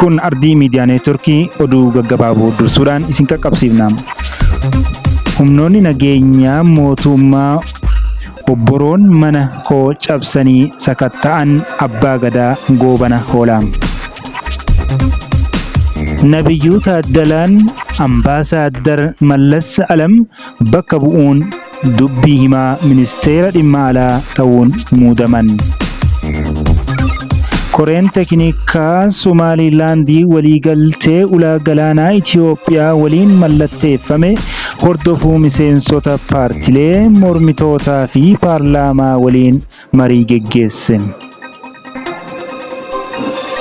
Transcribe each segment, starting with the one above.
Kun ardii miidiyaa neetworkii oduu gaggabaaboo dursuudhaan isin qaqqabsiifna. Humnoonni nageenyaa mootummaa obboroon mana koo cabsanii sakatta'an abbaa gadaa goobana hoolaa. Nabiyyuu Taaddalaan Ambaasaadar Mallas Alam bakka bu'uun dubbii himaa ministeera dhimma alaa ta'uun muudaman. Koreen Teeknikaa Somaalilaandii waliigaltee ulaa galaanaa Itiyoophiyaa waliin mallatteeffame hordofuu miseensota paartilee mormitootaa fi paarlaamaa waliin marii geggeesse.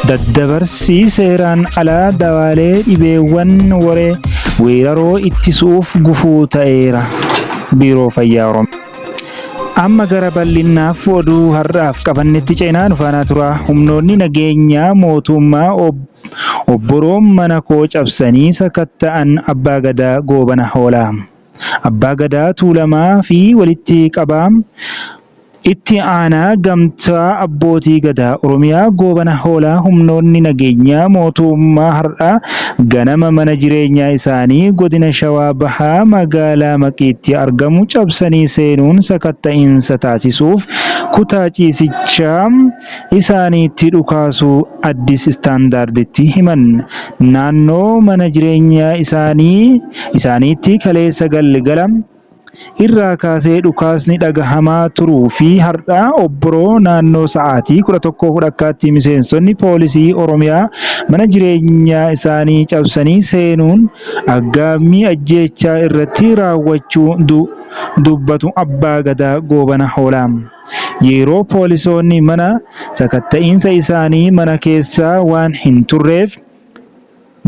Daddabarsii seeraan alaa dawaalee dhibeewwan weeraroo ittisuuf gufuu ta'eera. Biiroo Fayyaa Oromiyaa. Amma gara bal'inaaf oduu har'aaf qabannetti ceenaa dhufaanaa tura. Humnoonni nageenyaa mootummaa obboroon mana koo cabsanii sakatta'an abbaa gadaa goobana hoolaa. Abbaa gadaa Tuulamaa fi walitti qabaa itti aanaa gamtaa abbootii gadaa Oromiyaa goobana hoolaa humnoonni nageenyaa mootummaa har'a ganama mana jireenyaa isaanii godina Shawaa Bahaa magaalaa Maqiitti argamu cabsanii seenuun sakatta'iinsa taasisuuf kutaa ciisichaa isaaniitti dhukaasuu Addis Istaandaarditti himan. Naannoo mana jireenyaa isaaniitti kaleessa galgala irraa kaasee dhukaasni dhagahamaa turuu fi har'a obboroo naannoo sa'aatii 11:10tti miseensonni poolisii Oromiyaa mana jireenyaa isaanii cabsanii seenuun aggaammii ajjeechaa irratti raawwachuu dubbatu abbaa gadaa goobana hoolaa. Yeroo poolisoonni mana sakatta'iinsa isaanii mana keessaa waan hin turreef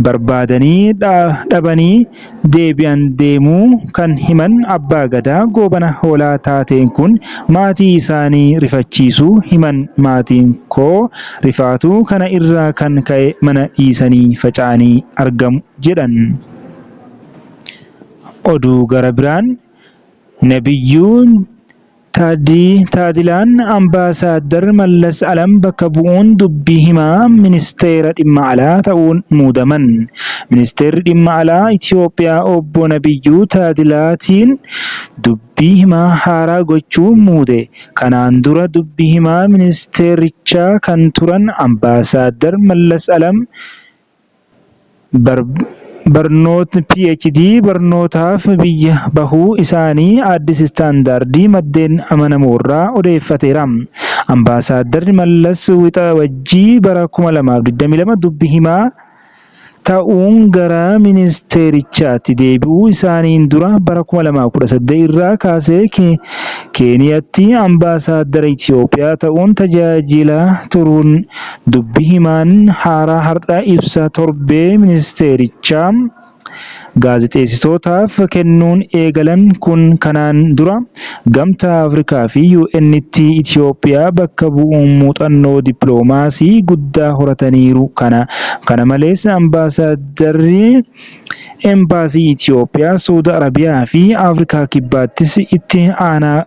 barbaadanii dhabanii deebi'an deemuu kan himan abbaa gadaa goobana hoolaa taateen kun maatii isaanii rifachiisuu himan. Maatiin koo rifaatu kana irraa kan ka'e mana dhiisanii faca'anii argamu jedhan. Oduu gara biraan Nabiyyuu Taaddalaan Ambaasaadar Mallas Alam bakka bu'uun dubbii himaa ministeera dhimma alaa ta'uun muudaman. Ministeerri dhimma alaa Itiyoophiyaa obbo Nabiyyuu Taaddalaatiin dubbii himaa haaraa gochuun muude. Kanaan dura dubbii himaa ministeerichaa kan turan Ambaasaadar Mallas Alam barnoota PhD barnootaaf biyya bahuu isaanii Addis Istaandaardii maddeen amanamoorraa odeeffateera. Ambaasaaddarri Mallas Waxabajjii bara 2022 dubbii himaa ta'uun gara ministeerichaatti deebi'uu isaaniin dura bara 2018 irraa kaasee Keeniyaatti Ambaasaadara Itiyoophiyaa ta'uun tajaajilaa turuun dubbii himaan haaraa har'a ibsa torbee ministeerichaa gaazexeessitootaaf kennuun eegalan kun kanaan dura gamtaa Afrikaa fi UN'tti Itiyoophiyaa bakka bu'uun muuxannoo dippiloomaasii guddaa horataniiru. Kana malees Ambaasaaddarri Embaasii Itiyoophiyaa Suudi Arabiyaa fi Afrikaa Kibbaattis itti aanaa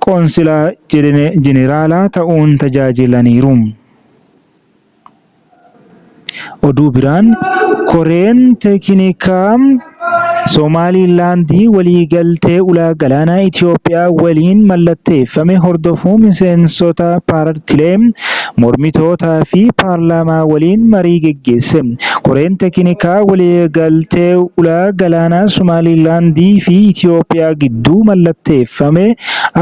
qoonsilaa jeneraalaa ta'uun tajaajilaniiru. Oduu biraan Koreen Teeknikaa Somaalilaandii waliigaltee ulaa galaanaa Itiyoophiyaa waliin mallatteeffame hordofuu miseensota paartilee mormitootaa fi paarlaamaa waliin marii geggeesse. Koreen Teeknikaa waliigaltee ulaa galaanaa Somaalilaandii fi Itiyoophiyaa gidduu mallatteeffame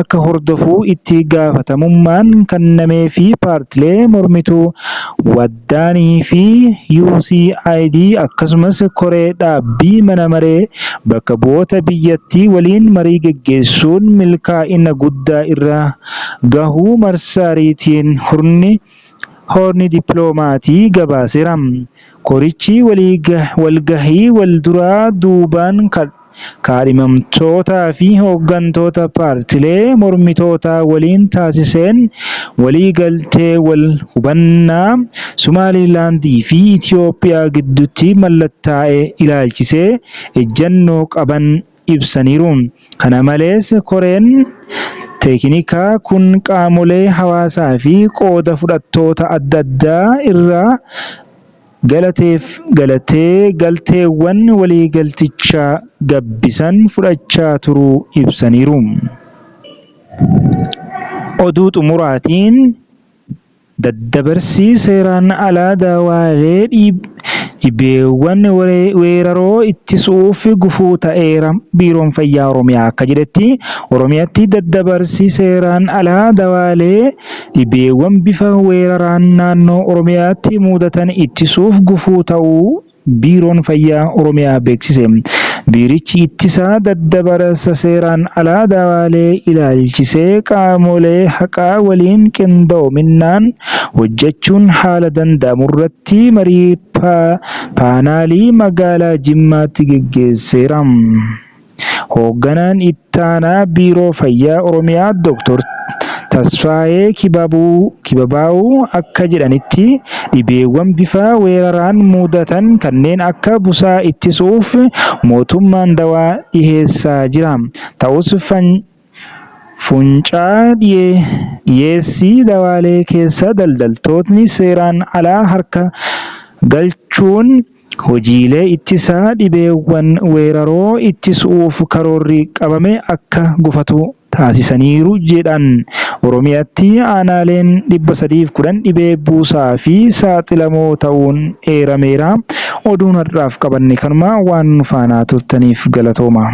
akka hordofuu itti gaafatamummaan kennamee fi paartilee mormituu Waddaanii fi UCID akkasumas koree dhaabbii mana maree bakka bu'oota biyyattii waliin marii geggeessuun milkaa'ina guddaa irra gahuu marsariitiin horni dippiloomaatii gabaaseera. Korichi walgahii walduraa duubaan kaadhimamtootaa fi hooggantoota paartilee mormitootaa waliin taasiseen waliigaltee wal hubannaa Somaalilaandii fi Itiyoophiyaa gidduutti mallattaa'e ilaalchisee ejjennoo qaban ibsaniiru. Kana malees Koreen Teeknikaa kun qaamolee hawaasaa fi qooda fudhattoota adda addaa irraa galteewwan waliigaltichaa gabbisan fudhachaa turuu ibsaniiru. Oduu xumuraatiin daddabarsii seeraan alaa daawwalee dhibeewwan weeraroo ittisuuf gufuu ta'eera. Biiroon Fayyaa Oromiyaa akka jedhetti Oromiyaatti daddabarsii seeraan alaa daawwalee dhibeewwan bifa weeraraan naannoo Oromiyaatti mudatan ittisuuf gufuu ta'uu Biiroon Fayyaa Oromiyaa beeksise. Biirichi ittisa daddabarsa seeraan alaa daawwalee ilaalchisee qaamolee haqaa waliin qindoominaan hojjechuun haala danda'amurratti marii paanaalii magaalaa Jimmaatti gaggeesseera. Hoogganaan ittaanaa Biiroo Fayyaa Oromiyaa Dr. Tasfaayee Kibabaa'uu akka jedhanitti dhibeewwan bifa weeraraan mudatan kanneen akka busaa ittisuuf mootummaan dawaa dhiheessaa jira. Ta'us fuuncaa dhiyeessii dawaalee keessa daldaltootni seeraan alaa harka galchuun hojiilee ittisaa dhibeewwan weeraroo ittisuuf karoorri qabame akka gufatu taasisaniiru jedhan. Oromiyaatti aanaaleen 310 dhibee buusaa fi saaxilamoo ta'uun eerameera. Oduun har'aaf qabanne kanuma waan faana turtaniif galatooma.